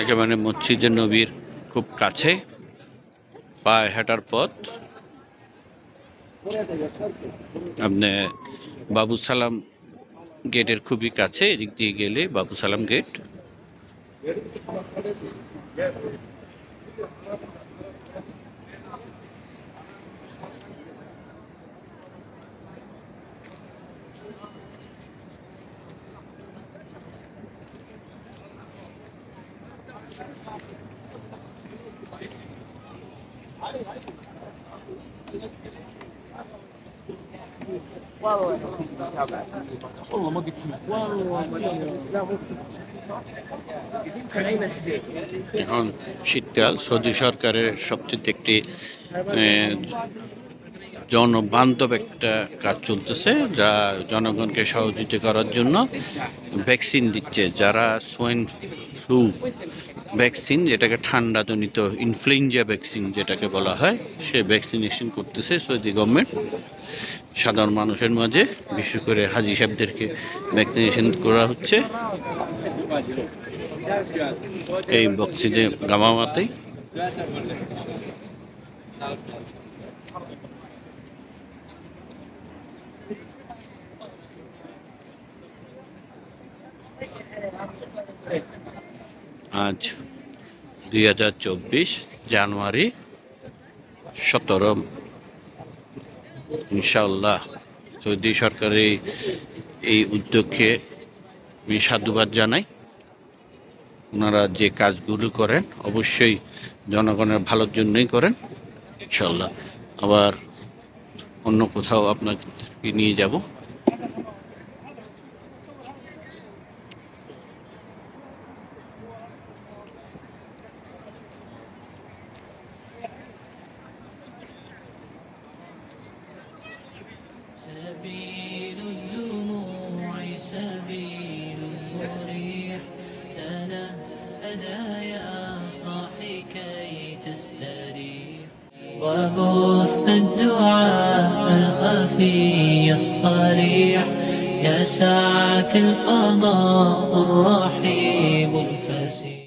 একেবারে মসজিদে নবীর খুব কাছে, পায়ে হাঁটার পথ। আপনি বাবু সালাম গেটের খুবই কাছে, এদিক দিয়ে গেলে বাবু সালাম গেট। এখন শীতকাল, সৌদি সরকারের সবচেয়ে একটি জনবান্ধব একটা কাজ চলতেছে, যা জনগণকে সহযোগিতা করার জন্য ভ্যাকসিন দিচ্ছে। যারা সোয়াইন ফ্লু ভ্যাকসিন, যেটাকে ঠান্ডাজনিত ইনফ্লুয়েঞ্জা ভ্যাকসিন যেটাকে বলা হয়, সে ভ্যাকসিনেশন করতেছে সৌদি গভর্নমেন্ট সাধারণ মানুষের মাঝে। বিশেষ করে হাজি সাহেবদেরকে ভ্যাকসিনেশন করা হচ্ছে এই মসজিদে গামামাতেই। আজ 2024 জানুয়ারি 17, ইনশাআল্লাহ সৌদি সরকারের এই উদ্যোগকে আমি সাধুবাদ জানাই। ওনারা যে কাজগুলো করেন অবশ্যই জনগণের ভালোর জন্যই করেন। ইনশাআল্লাহ আবার অন্য কোথাও আপনাকে নিয়ে যাব। سبيل الدموع سبيل مريح، تنهدى يا صاحي كي تستريح، وبث الدعاء الخفي الصريح، يسعك الفضاء الرحيب الفسيح.